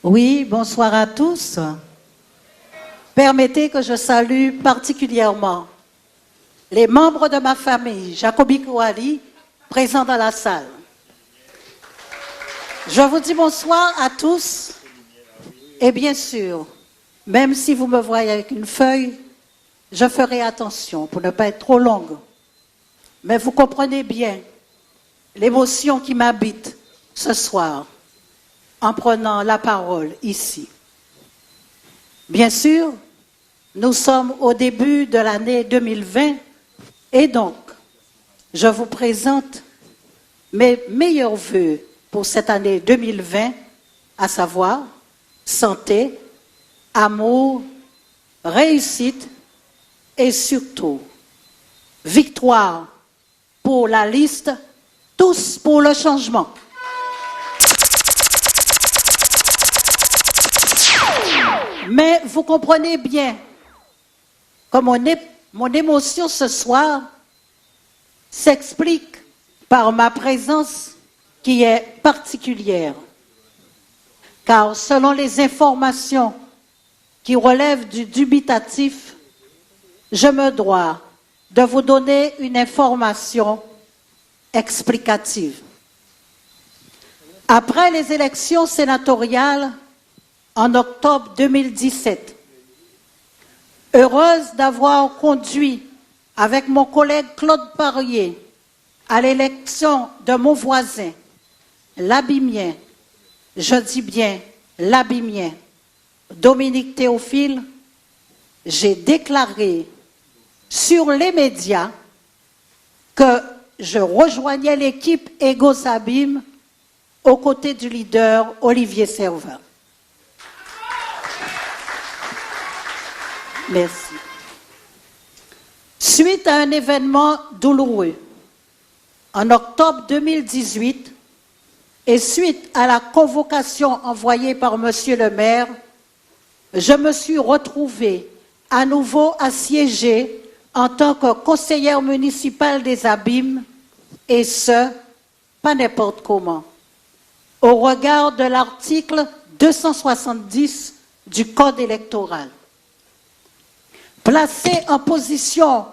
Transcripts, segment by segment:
Oui, bonsoir à tous. Permettez que je salue particulièrement les membres de ma famille, Jacobi Kouali, présents dans la salle. Je vous dis bonsoir à tous et bien sûr, même si vous me voyez avec une feuille, je ferai attention pour ne pas être trop longue. Mais vous comprenez bien l'émotion qui m'habite ce soir en prenant la parole ici. Bien sûr, nous sommes au début de l'année 2020 et donc, je vous présente mes meilleurs vœux pour cette année 2020, à savoir santé, amour, réussite et surtout victoire pour la liste Tous pour le changement. Mais vous comprenez bien que mon émotion ce soir s'explique par ma présence qui est particulière. Car selon les informations qui relèvent du dubitatif, je me dois de vous donner une information explicative. Après les élections sénatoriales en octobre 2017, heureuse d'avoir conduit avec mon collègue Claude Parier à l'élection de mon voisin, l'Abimien, je dis bien l'Abimien, Dominique Théophile, j'ai déclaré sur les médias que je rejoignais l'équipe Ego-Sabim aux côtés du leader Olivier Servat. Merci. Suite à un événement douloureux, en octobre 2018, et suite à la convocation envoyée par Monsieur le maire, je me suis retrouvée à nouveau assiégée en tant que conseillère municipale des Abîmes, et ce, pas n'importe comment, au regard de l'article 270 du Code électoral. Placée en position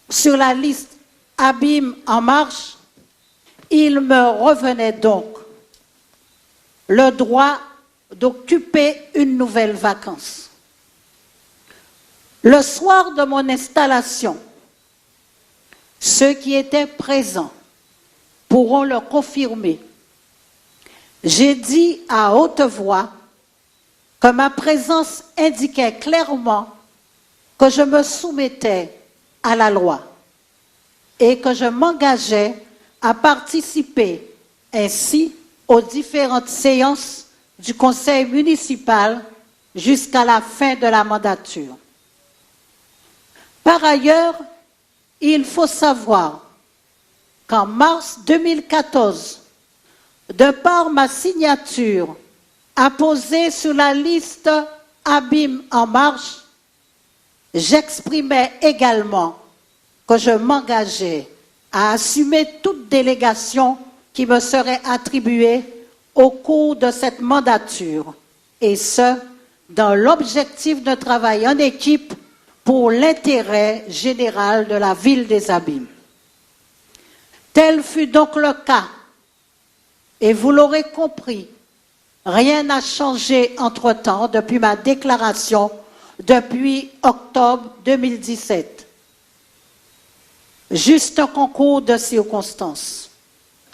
sur la liste Abîmes en marche, il me revenait donc le droit d'occuper une nouvelle vacance. Le soir de mon installation, ceux qui étaient présents pourront le confirmer. J'ai dit à haute voix que ma présence indiquait clairement que je me soumettais à la loi et que je m'engageais à participer ainsi aux différentes séances du conseil municipal jusqu'à la fin de la mandature. Par ailleurs, il faut savoir qu'en mars 2014, de par ma signature apposée sur la liste Abîmes en marche, j'exprimais également que je m'engageais à assumer toute délégation qui me serait attribuée au cours de cette mandature, et ce, dans l'objectif de travail en équipe pour l'intérêt général de la ville des Abîmes. Tel fut donc le cas, et vous l'aurez compris, rien n'a changé entre-temps depuis ma déclaration depuis octobre 2017. Juste un concours de circonstances.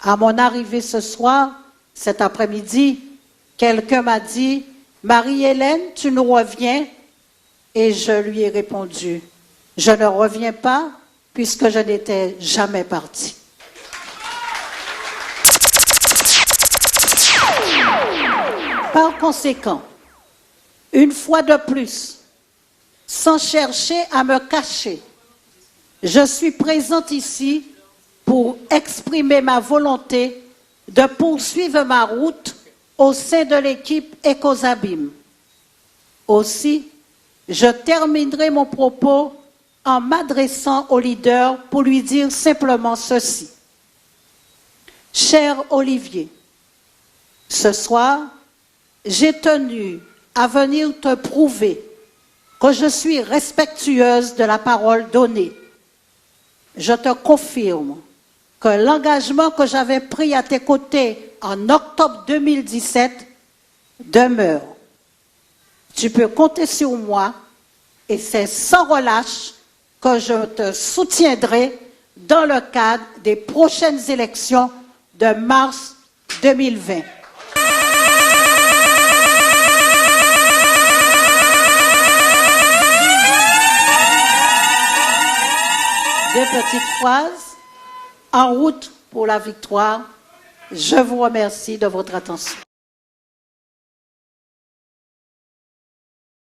À mon arrivée ce soir, cet après-midi, quelqu'un m'a dit « Marie-Hélène, tu nous reviens ?» Et je lui ai répondu « Je ne reviens pas puisque je n'étais jamais partie. » Par conséquent, une fois de plus, sans chercher à me cacher, je suis présente ici pour exprimer ma volonté de poursuivre ma route au sein de l'équipe Ego-Sabim. Aussi, je terminerai mon propos en m'adressant au leader pour lui dire simplement ceci. Cher Olivier, ce soir, j'ai tenu à venir te prouver que je suis respectueuse de la parole donnée. Je te confirme que l'engagement que j'avais pris à tes côtés en octobre 2017 demeure. Tu peux compter sur moi et c'est sans relâche que je te soutiendrai dans le cadre des prochaines élections de mars 2020. Deux petites phrases. En route pour la victoire. Je vous remercie de votre attention.